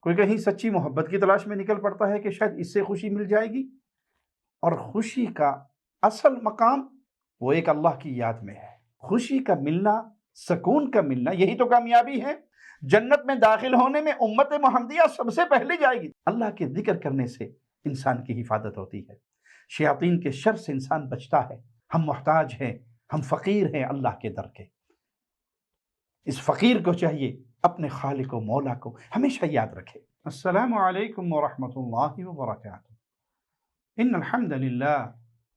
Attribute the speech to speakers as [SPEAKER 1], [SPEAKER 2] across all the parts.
[SPEAKER 1] کوئی کہیں سچی محبت کی تلاش میں نکل پڑتا ہے کہ شاید اس سے خوشی مل جائے گی، اور خوشی کا اصل مقام وہ ایک اللہ کی یاد میں ہے۔ خوشی کا ملنا، سکون کا ملنا، یہی تو کامیابی ہے۔ جنت میں داخل ہونے میں امت محمدیہ سب سے پہلے جائے گی۔ اللہ کے ذکر کرنے سے انسان کی حفاظت ہوتی ہے، شیاطین کے شر سے انسان بچتا ہے۔ ہم محتاج ہیں، ہم فقیر ہیں اللہ کے در کے۔ اس فقیر کو چاہیے اپنے خالق و مولا کو ہمیشہ یاد رکھے۔ السلام علیکم ورحمۃ اللہ وبرکاتہ۔ ان الحمد للہ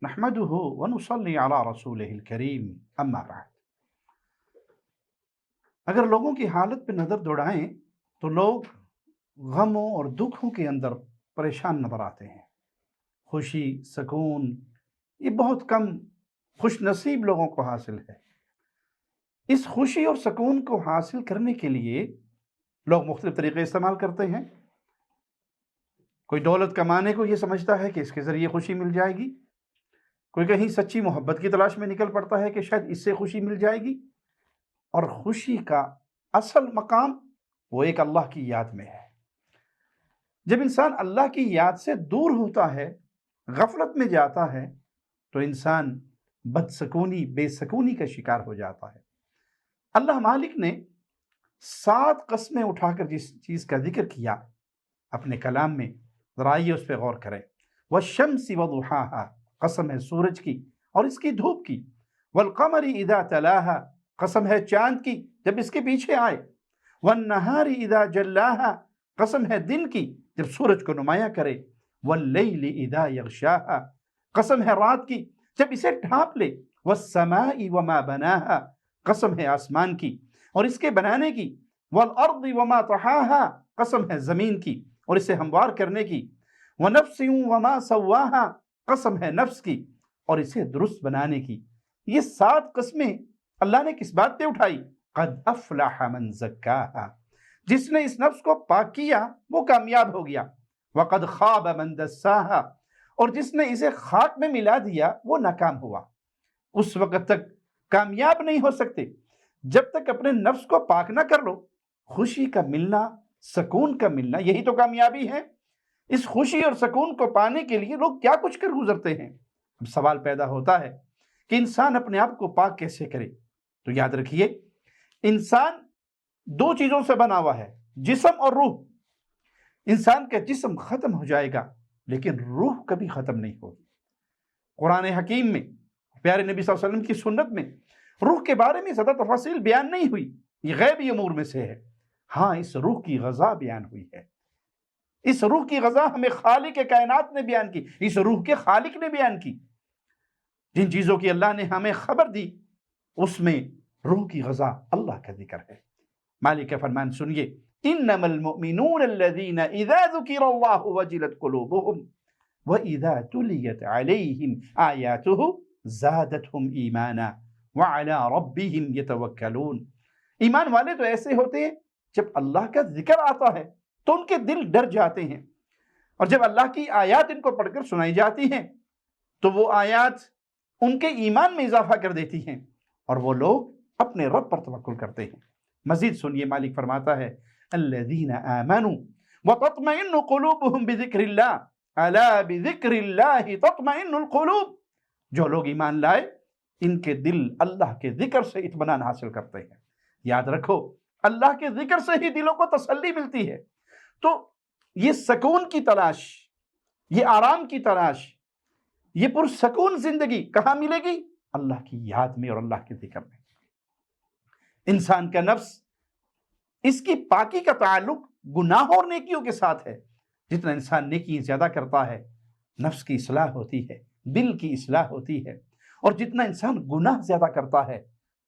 [SPEAKER 1] نحمده ونصلی علی رسولہ الکریم، اما بعد۔ اگر لوگوں کی حالت پہ نظر دوڑائیں تو لوگ غموں اور دکھوں کے اندر پریشان نظر آتے ہیں۔ خوشی، سکون یہ بہت کم خوش نصیب لوگوں کو حاصل ہے۔ اس خوشی اور سکون کو حاصل کرنے کے لیے لوگ مختلف طریقے استعمال کرتے ہیں۔ کوئی دولت کمانے کو یہ سمجھتا ہے کہ اس کے ذریعے خوشی مل جائے گی، کوئی کہیں سچی محبت کی تلاش میں نکل پڑتا ہے کہ شاید اس سے خوشی مل جائے گی، اور خوشی کا اصل مقام وہ ایک اللہ کی یاد میں ہے۔ جب انسان اللہ کی یاد سے دور ہوتا ہے، غفلت میں جاتا ہے، تو انسان بدسکونی، بے سکونی کا شکار ہو جاتا ہے۔ اللہ مالک نے 7 قسمیں اٹھا کر جس چیز کا ذکر کیا اپنے کلام میں، ذرا آئیے اس پہ غور کریں۔ وَالشَّمْسِ وَضُحَاهَا، قسم ہے سورج کی اور اس کی دھوپ کی۔ وَالْقَمَرِ إِذَا تَلَاهَا، قسم ہے چاند کی جب اس کے پیچھے آئے۔ وَالنَّهَارِ إِذَا جَلَّاهَا، قسم ہے دن کی جب سورج کو نمایاں کرے۔ وَاللَّيْلِ إِذَا يَغْشَاهَا، قسم ہے رات کی جب اسے ڈھانپ لے۔ وَالسَّمَاءِ وَمَا بَنَاهَا، قسم ہے آسمان کی اور اس کے بنانے کی۔ وَالْأَرْضِ وَمَا طَحَاهَا، قسم ہے زمین کی اور اسے ہموار کرنے کی۔ وَنَفْسٍ وَمَا سَوَّاهَا، قسم ہے نفس کی اور اسے درست بنانے کی۔ یہ 7 قسمیں اللہ نے کس بات پہ اٹھائی؟ قَدْ أَفْلَحَ مَنْ زَكَّاهَا، جس نے اس نفس کو پاک کیا وہ کامیاب ہو گیا۔ وَقَدْ خَابَ مَنْ دَسَّاهَا، اور جس نے اسے خاک میں ملا دیا وہ ناکام ہوا۔ اس وقت تک کامیاب نہیں ہو سکتے جب تک اپنے نفس کو پاک نہ کر لو۔ خوشی کا ملنا، سکون کا ملنا، یہی تو کامیابی ہے۔ اس خوشی اور سکون کو پانے کے لیے لوگ کیا کچھ کر گزرتے ہیں۔ اب سوال پیدا ہوتا ہے کہ انسان اپنے آپ کو پاک کیسے کرے؟ تو یاد رکھیے، انسان 2 چیزوں سے بنا ہوا ہے، جسم اور روح۔ انسان کا جسم ختم ہو جائے گا لیکن روح کبھی ختم نہیں ہوگی۔ قرآن حکیم میں، پیارے نبی صلی اللہ علیہ وسلم کی سنت میں روح کے بارے میں زیادہ تفاصیل بیان نہیں ہوئی، یہ غیبی امور میں سے ہے۔ ہاں، اس روح کی غذا بیان ہوئی ہے۔ اس روح کی غذا ہمیں خالق کائنات نے بیان کی، اس روح کے خالق نے بیان کی۔ جن چیزوں کی اللہ نے ہمیں خبر دی اس میں روح کی غذا اللہ کا ذکر ہے۔ مالک کا فرمان سنیے، انما المؤمنون الذین اذا ذکر اللہ وجلت قلوبهم واذا تلیت علیہم آیاتہ زادتهم ایمانا وعلی ربهم یتوکلون۔ ایمان والے تو ایسے ہوتے ہیں جب اللہ کا ذکر آتا ہے تو ان کے دل ڈر جاتے ہیں، اور جب اللہ کی آیات ان کو پڑھ کر سنائی جاتی ہیں تو وہ آیات ان کے ایمان میں اضافہ کر دیتی ہیں اور وہ لوگ اپنے رب پر توکل کرتے ہیں۔ مزید سنیے، مالک فرماتا ہے الذین آمنوا وتطمئن قلوبهم بذکر اللہ الا بذکر اللہ تطمئن القلوب۔ جو لوگ ایمان لائے ان کے دل اللہ کے ذکر سے اطمینان حاصل کرتے ہیں۔ یاد رکھو، اللہ کے ذکر سے ہی دلوں کو تسلی ملتی ہے۔ تو یہ سکون کی تلاش، یہ آرام کی تلاش، یہ پرسکون زندگی کہاں ملے گی؟ اللہ کی یاد میں اور اللہ کے ذکر میں۔ انسان کا نفس، اس کی پاکی کا تعلق گناہ اور نیکیوں کے ساتھ ہے۔ جتنا انسان نیکی زیادہ کرتا ہے نفس کی اصلاح ہوتی ہے، دل کی اصلاح ہوتی ہے، اور جتنا انسان گناہ زیادہ کرتا ہے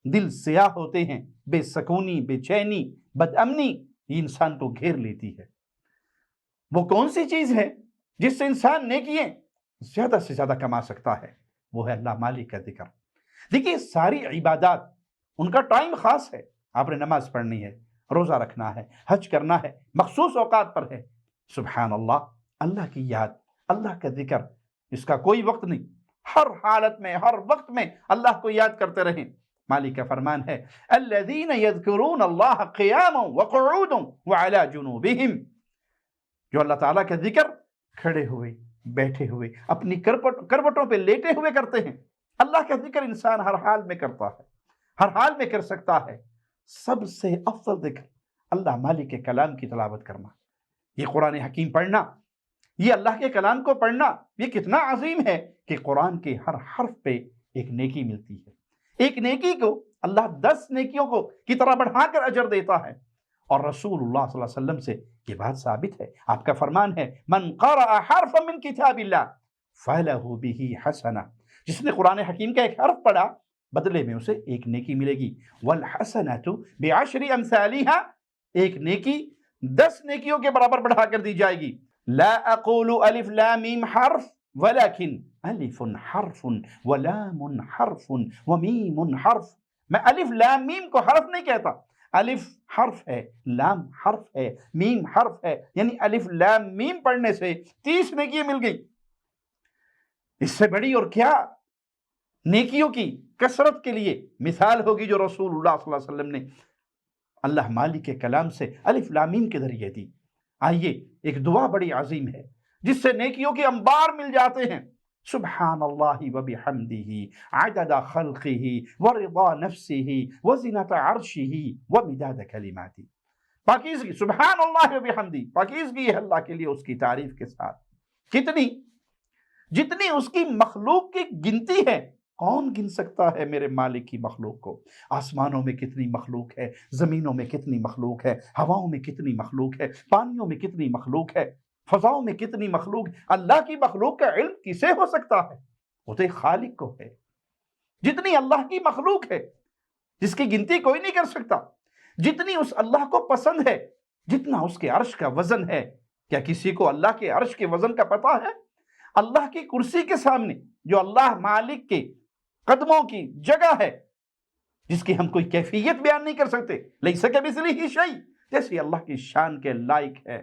[SPEAKER 1] دل سیاہ ہوتے ہیں، بے سکونی، بے چینی، بد امنی یہ انسان کو گھیر لیتی ہے۔ وہ کون سی چیز ہے جس سے انسان نیکیاں زیادہ سے زیادہ کما سکتا ہے؟ وہ ہے اللہ مالک کا ذکر۔ دیکھیے، ساری عبادات ان کا ٹائم خاص ہے۔ آپ نے نماز پڑھنی ہے، روزہ رکھنا ہے، حج کرنا ہے، مخصوص اوقات پر ہے۔ سبحان اللہ، اللہ کی یاد، اللہ کا ذکر، اس کا کوئی وقت نہیں۔ ہر حالت میں، ہر وقت میں اللہ کو یاد کرتے رہیں۔ مالک کا فرمان ہے الذین یذکرون اللہ قیاما وقعودا وعلی جنوبہم۔ جو اللہ تعالیٰ کا ذکر کھڑے ہوئے بیٹھے ہوئے اپنی کروٹوں پہ لیٹے ہوئے کرتے ہیں۔ اللہ کا ذکر انسان ہر حال میں کرتا ہے، ہر حال میں کر سکتا ہے۔ سب سے افضل ذکر اللہ مالک کے کلام کی تلاوت کرنا، یہ قرآن حکیم پڑھنا، یہ اللہ کے کلام کو پڑھنا، یہ کتنا عظیم ہے کہ قرآن کے ہر حرف پہ ایک نیکی ملتی ہے۔ ایک نیکی کو اللہ 10 نیکیوں کو کی طرح بڑھا کر اجر دیتا ہے۔ اور رسول اللہ صلی اللہ علیہ وسلم سے یہ بات ثابت ہے، آپ کا فرمان ہے من قرأ حرفا من کتاب اللہ فلہ بہ حسنہ، جس نے قرآن حکیم کا ایک حرف پڑھا بدلے میں اسے ایک نیکی ملے گی۔ والحسنۃ بعشر امثالھا، ایک نیکی 10 نیکیوں کے برابر بڑھا کر دی جائے گی۔ لا اقول الف لام میم حرف ولكن الف حرف ولام حرف ومیم حرف، میں الف لام میم کو حرف نہیں کہتا، الف حرف ہے، لام حرف ہے، میم حرف ہے، یعنی الف لام میم پڑھنے سے 30 نیکیاں مل گئی۔ اس سے بڑی اور کیا نیکیوں کی کثرت کے لیے مثال ہوگی جو رسول اللہ صلی اللہ علیہ وسلم نے اللہ مالک کے کلام سے الف لام میم کے ذریعے دی۔ آئیے ایک دعا بڑی عظیم ہے جس سے نیکیوں کے انبار مل جاتے ہیں۔ سبحان اللہ وبحمدہ عدد خلقہ ورضا نفسہ وزنۃ عرشہ ومداد کلماتہ، پاکیزگی، سبحان اللہ وبحمدہ، پاکیزگی ہے اللہ کے لیے اس کی تعریف کے ساتھ، کتنی جتنی اس کی مخلوق کی گنتی ہے کون گن سکتا ہے میرے مالک کی مخلوق کو؟ آسمانوں میں کتنی مخلوق ہے، زمینوں میں کتنی مخلوق ہے، ہواؤں میں کتنی مخلوق ہے، پانیوں میں کتنی مخلوق ہے، فضاؤں میں کتنی مخلوق۔ اللہ کی مخلوق کا علم کسے ہو سکتا ہے؟ وہ تو خالق کو ہے۔ جتنی اللہ کی مخلوق ہے جس کی گنتی کوئی نہیں کر سکتا، جتنی اس اللہ کو پسند ہے، جتنا اس کے عرش کا وزن ہے، کیا کسی کو اللہ کے عرش کے وزن کا پتہ ہے؟ اللہ کی کرسی کے سامنے جو اللہ مالک کے قدموں کی جگہ ہے، جس کی ہم کوئی کیفیت بیان نہیں کر سکتے، لیس کمثلہ شیء، جیسی اللہ کی شان کے لائق ہے۔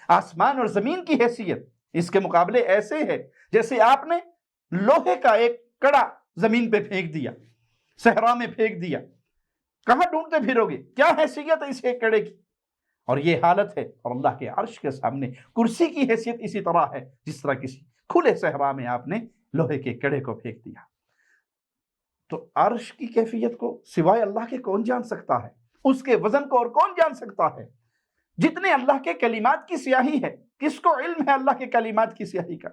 [SPEAKER 1] آسمان اور زمین کی حیثیت اس کے مقابلے ایسے ہے جیسے آپ نے لوہے کا ایک کڑا زمین پہ پھینک دیا، صحرا میں پھینک دیا، کہاں ڈھونڈتے پھرو گے؟ کیا حیثیت ہے اس ایک کڑے کی؟ اور یہ حالت ہے، اور اللہ کے عرش کے سامنے کرسی کی حیثیت اسی طرح ہے جس طرح کسی کھلے صحرا میں آپ نے لوہے کے کڑے کو پھینک دیا۔ تو عرش کی کیفیت کو سوائے اللہ کے کون جان سکتا ہے؟ اس کے وزن کو اور کون جان سکتا ہے؟ جتنے اللہ کے کلمات کی سیاہی ہے، کس کو علم ہے اللہ کے کلمات کی سیاہی کا؟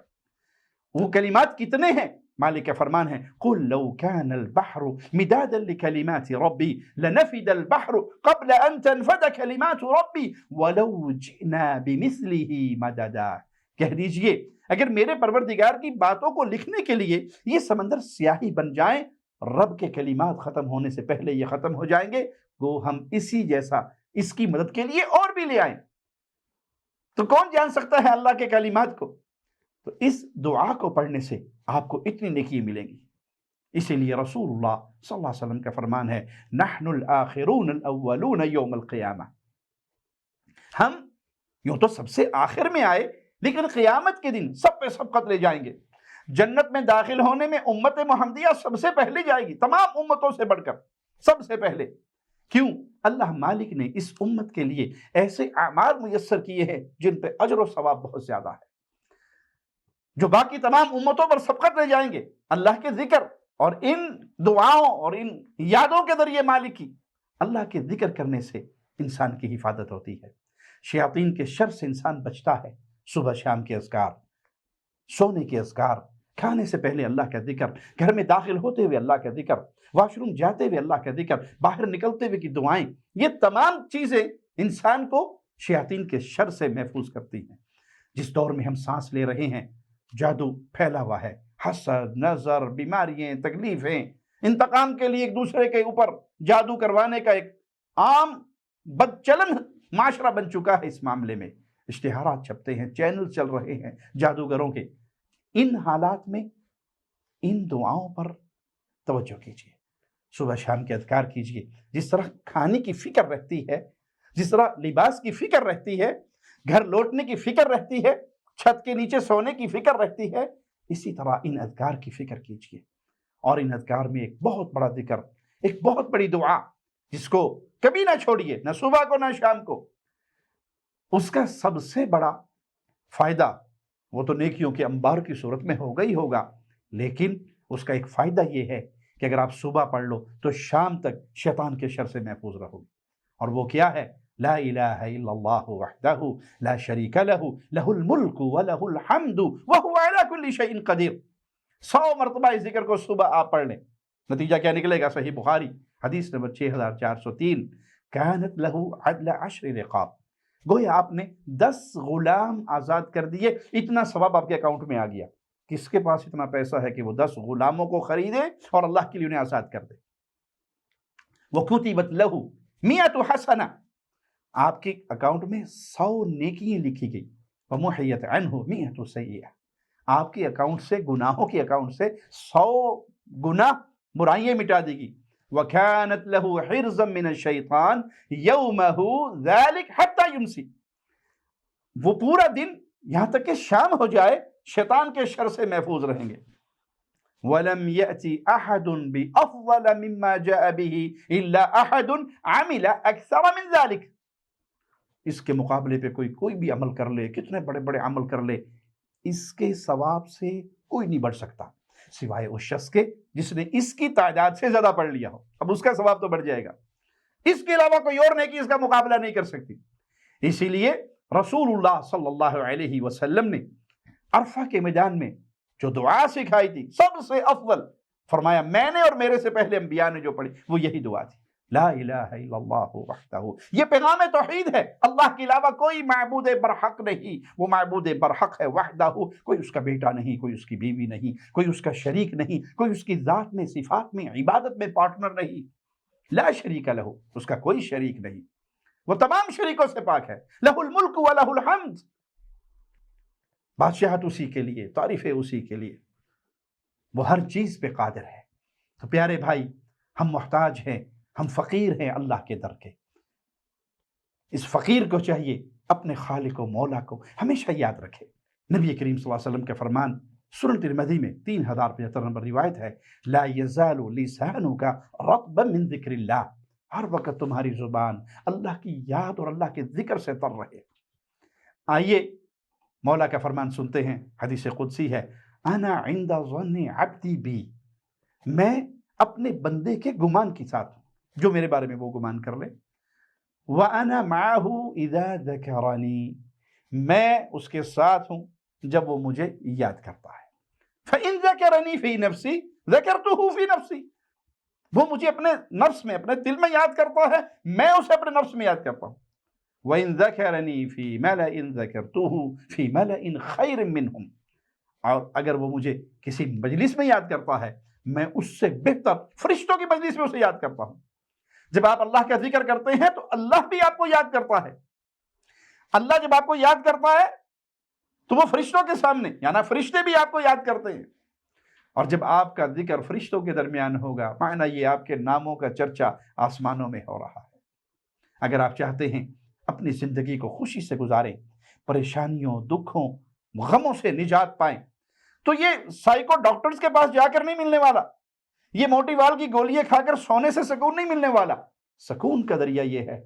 [SPEAKER 1] وہ کلمات کتنے ہیں؟ مالک کا فرمان ہے قُلْ لَوْ كَانَ الْبَحْرُ مِدَادًا لِكَلِمَاتِ رَبِّي لَنَفِدَ الْبَحْرُ قَبْلَ أَن تَنْفَدَ كَلِمَاتُ رَبِّي وَلَوْ جِئْنَا بِمِثْلِهِ مَدَدًا، کہہ دیجئے اگر میرے پروردگار کی باتوں کو لکھنے کے لیے یہ سمندر سیاہی بن جائیں، رب کے کلمات ختم ہونے سے پہلے یہ ختم ہو جائیں گے، گو ہم اسی جیسا اس کی مدد کے لیے اور بھی لے آئیں۔ تو کون جان سکتا ہے اللہ کے کلمات کو؟ تو اس دعا کو پڑھنے سے آپ کو اتنی نیکی ملیں گی۔ اسی لیے رسول اللہ صلی اللہ علیہ وسلم کا فرمان ہے نحن الآخرون الاولون یوم القیامہ، ہم یوں تو سب سے آخر میں آئے لیکن قیامت کے دن سب پہ سبقت لے جائیں گے۔ جنت میں داخل ہونے میں امت محمدیہ سب سے پہلے جائے گی، تمام امتوں سے بڑھ کر سب سے پہلے۔ کیوں؟ اللہ مالک نے اس امت کے لیے ایسے اعمال میسر کیے ہیں جن پہ اجر و ثواب بہت زیادہ ہے، جو باقی تمام امتوں پر سبقت لے جائیں گے۔ اللہ کے ذکر اور ان دعاؤں اور ان یادوں کے ذریعے مالک کی اللہ کے ذکر کرنے سے انسان کی حفاظت ہوتی ہے، شیاطین کے شر سے انسان بچتا ہے۔ صبح شام کے اذکار، سونے کے اذکار، کھانے سے پہلے اللہ کا ذکر، گھر میں داخل ہوتے ہوئے اللہ کا ذکر، واش روم جاتے ہوئے اللہ کا ذکر، باہر نکلتے ہوئے کی دعائیں، یہ تمام چیزیں انسان کو شیاطین کے شر سے محفوظ کرتی ہیں۔ جس دور میں ہم سانس لے رہے ہیں جادو پھیلا ہوا ہے، حسد، نظر، بیماریاں، تکلیفیں، انتقام کے لیے ایک دوسرے کے اوپر جادو کروانے کا ایک عام بد چلن معاشرہ بن چکا ہے۔ اس معاملے میں اشتہارات چھپتے ہیں، چینل چل رہے ہیں جادوگروں کے۔ ان حالات میں ان دعاؤں پر توجہ کیجیے، صبح شام کے اذکار کیجیے۔ جس طرح کھانے کی فکر رہتی ہے، جس طرح لباس کی فکر رہتی ہے، گھر لوٹنے کی فکر رہتی ہے، چھت کے نیچے سونے کی فکر رہتی ہے، اسی طرح ان اذکار کی فکر کیجیے۔ اور ان اذکار میں ایک بہت بڑا ذکر، ایک بہت بڑی دعا جس کو کبھی نہ چھوڑیے، نہ صبح کو نہ شام کو، اس کا سب سے بڑا فائدہ وہ تو نیکیوں کے انبار کی صورت میں ہوگا ہی ہوگا، لیکن اس کا ایک فائدہ یہ ہے کہ اگر آپ صبح پڑھ لو تو شام تک شیطان کے شر سے محفوظ رہو گے، اور وہ کیا ہے؟ لا الہ الا اللہ وحدہ لا شریک لہ لہ الملک ولہ الحمد وہو علی کل شیء قدیر۔ 100 مرتبہ اس ذکر کو صبح آپ پڑھ لیں، نتیجہ کیا نکلے گا؟ صحیح بخاری حدیث نمبر 6403، کانت لہ عدل 10 رقاب، گویا آپ نے 10 غلام آزاد کر دیے، اتنا ثواب آپ کے اکاؤنٹ میں آ گیا۔ کس کے پاس اتنا پیسہ ہے کہ وہ 10 غلاموں کو خریدے اور اللہ کے لیے انہیں آزاد کر دے؟ وَكُتِبَتْ لَهُ 100 حسنہ، آپ کے اکاؤنٹ میں 100 نیکیاں لکھی گئی، وَمُحِيَتْ عَنْهُ 100 سیئہ، آپ کے اکاؤنٹ سے، گناہوں کے اکاؤنٹ سے 100 گناہ برائیاں مٹا دی گئی۔ وَكَانَتْ لَهُ حِرْزًا مِّنَ الشَّيْطَانِ يَوْمَهُ ذَلِكَ حَتَّى يُمْسِي، وہ پورا دن یہاں تک کہ شام ہو جائے شیطان کے شر سے محفوظ رہیں گے۔ وَلَمْ يَأْتِ أَحَدٌ بِأَفْضَلَ مِمَّا جَاءَ بِهِ إِلَّا أَحَدٌ عَمِلَ أَكْثَرَ مِنْ ذَلِكَ، اس کے مقابلے پہ کوئی بھی عمل کر لے، کتنے بڑے بڑے عمل کر لے، اس کے ثواب سے کوئی نہیں بڑھ سکتا سوائے اس شخص کے جس نے اس کی تعداد سے زیادہ پڑھ لیا ہو۔ اب اس کا ثواب تو بڑھ جائے گا، اس کے علاوہ کوئی اور نیکی اس کا مقابلہ نہیں کر سکتی۔ اسی لیے رسول اللہ صلی اللہ علیہ وسلم نے عرفہ کے میدان میں جو دعا سکھائی تھی سب سے افضل، فرمایا میں نے اور میرے سے پہلے انبیاء نے جو پڑھی وہ یہی دعا تھی، لا الہ الا اللہ وحدہ۔ یہ پیغام توحید ہے، اللہ کے علاوہ کوئی معبود برحق نہیں، وہ معبود برحق ہے وحدہ، کوئی اس کا بیٹا نہیں، کوئی اس کی بیوی نہیں، کوئی اس کا شریک نہیں، کوئی اس کی ذات میں، صفات میں، عبادت میں پارٹنر نہیں، لا شریک لہ، اس کا کوئی شریک نہیں، وہ تمام شریکوں سے پاک ہے، لہ الملک ولہ الحمد، بادشاہت اسی کے لیے، تعریفیں اسی کے لیے، وہ ہر چیز پہ قادر ہے۔ تو پیارے بھائی، ہم محتاج ہیں، ہم فقیر ہیں اللہ کے در کے، اس فقیر کو چاہیے اپنے خالق و مولا کو ہمیشہ یاد رکھے۔ نبی کریم صلی اللہ علیہ وسلم کے فرمان سنن ترمذی میں 3075 نمبر روایت ہے، لا یزال لسانک رطبا من ذکر اللہ، ہر وقت تمہاری زبان اللہ کی یاد اور اللہ کے ذکر سے تر رہے۔ آئیے مولا کا فرمان سنتے ہیں، حدیث قدسی ہے، انا عند ظن عبدی بی، میں اپنے بندے کے گمان کے ساتھ ہوں، جو میرے بارے میں وہ گمان کر لے۔ وَأَنَا مَعَهُ إِذَا ذَكَرَنِي، میں اس کے ساتھ ہوں جب وہ مجھے یاد کرتا ہے۔ فَإِن ذَكَرَنِي فِي نَفْسِي ذَكَرْتُهُ فِي نَفْسِي، وہ مجھے اپنے نفس میں، اپنے دل میں یاد کرتا ہے، میں اسے اپنے نفس میں یاد کرتا ہوں۔ وَإِن ذَكَرَنِي فِي مَلَئٍ ذَكَرْتُهُ فِي مَلَئٍ خَيْرٍ مِّنْهُمْ، اور اگر وہ مجھے کسی مجلس میں یاد کرتا ہے، میں اس سے بہتر فرشتوں کی مجلس میں اسے یاد کرتا ہوں۔ جب آپ اللہ کا ذکر کرتے ہیں تو اللہ بھی آپ کو یاد کرتا ہے، اللہ جب آپ کو یاد کرتا ہے تو وہ فرشتوں کے سامنے، یعنی فرشتے بھی آپ کو یاد کرتے ہیں، اور جب آپ کا ذکر فرشتوں کے درمیان ہوگا، معنی یہ آپ کے ناموں کا چرچا آسمانوں میں ہو رہا ہے۔ اگر آپ چاہتے ہیں اپنی زندگی کو خوشی سے گزاریں، پریشانیوں، دکھوں، غموں سے نجات پائیں، تو یہ سائیکو ڈاکٹرز کے پاس جا کر نہیں ملنے والا، یہ موٹی وال کی گولیاں کھا کر سونے سے سکون نہیں ملنے والا۔ سکون کا ذریعہ یہ ہے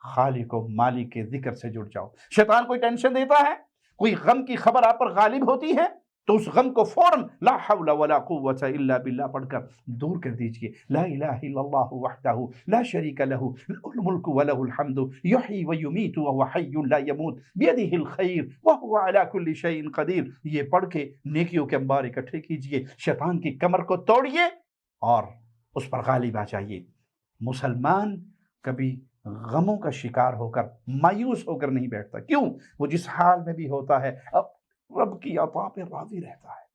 [SPEAKER 1] خالق و مالک کے ذکر سے جڑ جاؤ۔ شیطان کوئی ٹینشن دیتا ہے، کوئی غم کی خبر آپ پر غالب ہوتی ہے تو اس غم کو فوراً لا حول ولا قوة الا باللہ پڑھ کر دور کر دیجئے۔ لا الہ الا اللہ وحدہ لا شریک لہ لہ الملک ولہ الحمد یحیی ویمیت وہو حی لا یموت بیدہ الخیر وہو علی کل شیء قدیر، یہ پڑھ کے نیکیوں کے انبار اکٹھے کیجئے، شیطان کی کمر کو توڑیے اور اس پر غالب آ جائیے۔ مسلمان کبھی غموں کا شکار ہو کر، مایوس ہو کر نہیں بیٹھتا، کیوں؟ وہ جس حال میں بھی ہوتا ہے اب رب کی عطا پہ راضی رہتا ہے،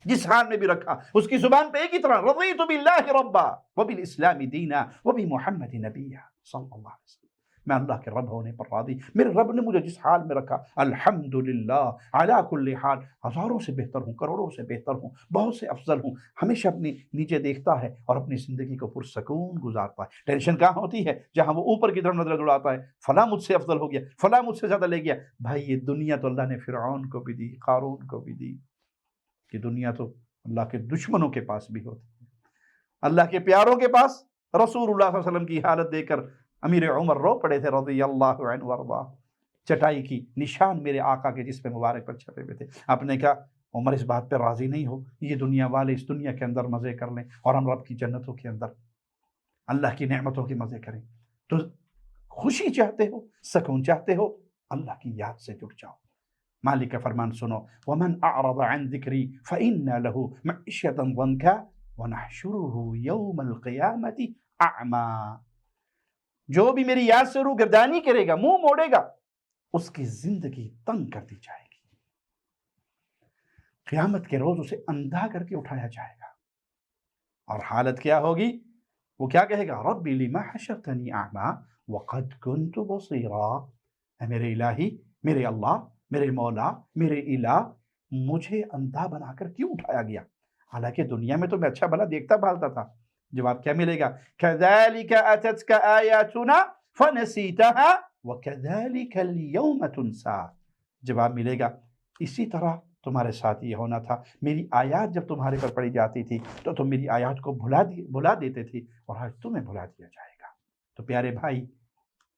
[SPEAKER 1] جس حال میں بھی رکھا اس کی زبان پہ ایک ہی طرح، رضیت باللہ ربا وبالاسلام دینا وبمحمد نبیا، صلی اللہ علیہ وسلم، میں اللہ کے رب ہونے پر راضی، میرے رب نے مجھے جس حال میں رکھا الحمدللہ علی کل حال، ہزاروں سے بہتر ہوں، کروڑوں سے بہتر ہوں، بہت سے افضل ہوں، ہمیشہ اپنی نیچے دیکھتا ہے اور اپنی زندگی کو پرسکون گزارتا ہے۔ ٹینشن کہاں ہوتی ہے؟ جہاں وہ اوپر کی طرف نظر دوڑاتا ہے، فلاں مجھ سے افضل ہو گیا، فلاں مجھ سے زیادہ لے گیا۔ بھائی یہ دنیا تو اللہ نے فرعون کو بھی دی، قارون کو بھی دی، کہ دنیا تو اللہ کے دشمنوں کے پاس بھی ہوتی ہے، اللہ کے پیاروں کے پاس۔ رسول اللہ صلی اللہ علیہ وسلم کی حالت دیکھ کر امیر عمر رو پڑے تھے رضی اللہ عنہ وارضاہ، چٹائی کی نشان میرے آقا کے جسم مبارک پر چھپے ہوئے تھے۔ آپ نے کہا عمر اس بات پہ راضی نہیں ہو، یہ دنیا والے اس دنیا کے اندر مزے کر لیں اور ہم رب کی جنتوں کے اندر اللہ کی نعمتوں کے مزے کریں، تو خوشی چاہتے ہو، سکون چاہتے ہو، اللہ کی یاد سے جڑ جاؤ۔ مالک کا فرمان سنو، وَمَنْ أَعْرَضَ عَنْ ذِكْرِي فَإِنَّ لَهُ مَعِيشَةً ضَنْكًا وَنَحْشُرُهُ يَوْمَ الْقِيَامَةِ أَعْمَى، جو بھی میری یاد سے روگردانی کرے گا، منہ موڑے گا، اس کی زندگی تنگ کر دی جائے گی، قیامت کے روز اسے اندھا کر کے اٹھایا جائے گا، اور حالت کیا ہوگی؟ وہ کیا کہے گا؟ رب لما حشرتنی اعمی وقد كنت بصیرا، اے میرے الہی، میرے اللہ، میرے مولا، میرے الہ، مجھے اندھا بنا کر کیوں اٹھایا گیا؟ حالانکہ دنیا میں تو میں اچھا بھلا دیکھتا بھالتا تھا۔ جواب کیا ملے گا؟ كذلك اتتك آیاتنا فنسیتها وكذلك اليوم تنسى، جواب ملے گا اسی طرح تمہارے ساتھ یہ ہونا تھا، میری آیات جب تمہارے پر پڑھی جاتی تھی تو تم میری آیات کو بھلا دیتے تھے، اور آج تمہیں بھلا دیا جائے گا۔ تو پیارے بھائی،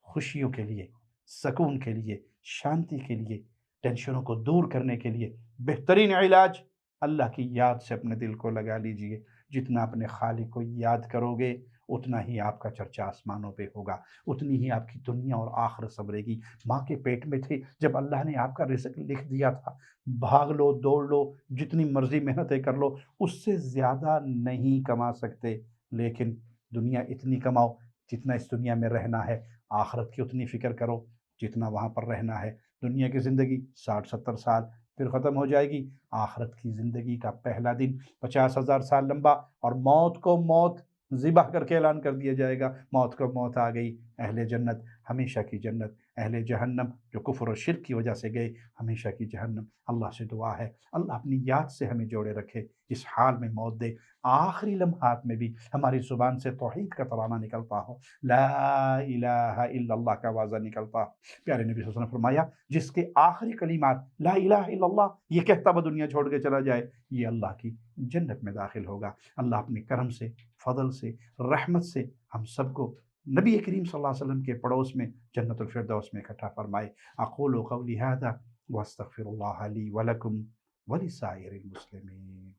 [SPEAKER 1] خوشیوں کے لیے، سکون کے لیے، شانتی کے لیے، ٹینشنوں کو دور کرنے کے لیے بہترین علاج اللہ کی یاد سے اپنے دل کو لگا لیجئے۔ جتنا اپنے خالق کو یاد کرو گے اتنا ہی آپ کا چرچا آسمانوں پہ ہوگا، اتنی ہی آپ کی دنیا اور آخرت سنورے گی۔ ماں کے پیٹ میں تھے جب اللہ نے آپ کا رزق لکھ دیا تھا، بھاگ لو، دوڑ لو، جتنی مرضی محنتیں کر لو، اس سے زیادہ نہیں کما سکتے، لیکن دنیا اتنی کماؤ جتنا اس دنیا میں رہنا ہے، آخرت کی اتنی فکر کرو جتنا وہاں پر رہنا ہے۔ دنیا کی زندگی 60-70 سال پھر ختم ہو جائے گی، آخرت کی زندگی کا پہلا دن 50,000 سال لمبا، اور موت کو موت ذبح کر کے اعلان کر دیا جائے گا، موت کو موت آ گئی، اہل جنت ہمیشہ کی جنت، اہل جہنم جو کفر و شرک کی وجہ سے گئے ہمیشہ کی جہنم۔ اللہ سے دعا ہے اللہ اپنی یاد سے ہمیں جوڑے رکھے، اس حال میں موت دے، آخری لمحات میں بھی ہماری زبان سے توحید کا ترانہ نکلتا ہو، لا الہ الا اللہ کا واضح نکلتا ہو۔ پیارے نبی صلی اللہ علیہ وسلم نے فرمایا جس کے آخری کلمات لا الہ الا اللہ یہ کہتا وہ دنیا چھوڑ کے چلا جائے، یہ اللہ کی جنت میں داخل ہوگا۔ اللہ اپنے کرم سے، فضل سے، رحمت سے ہم سب کو نبی کریم صلی اللہ علیہ وسلم کے پڑوس میں جنت الفردوس میں اکٹھا فرمائے۔ اقول قولی ھذا واستغفر اللہ لی ولکم ولسائر المسلمین۔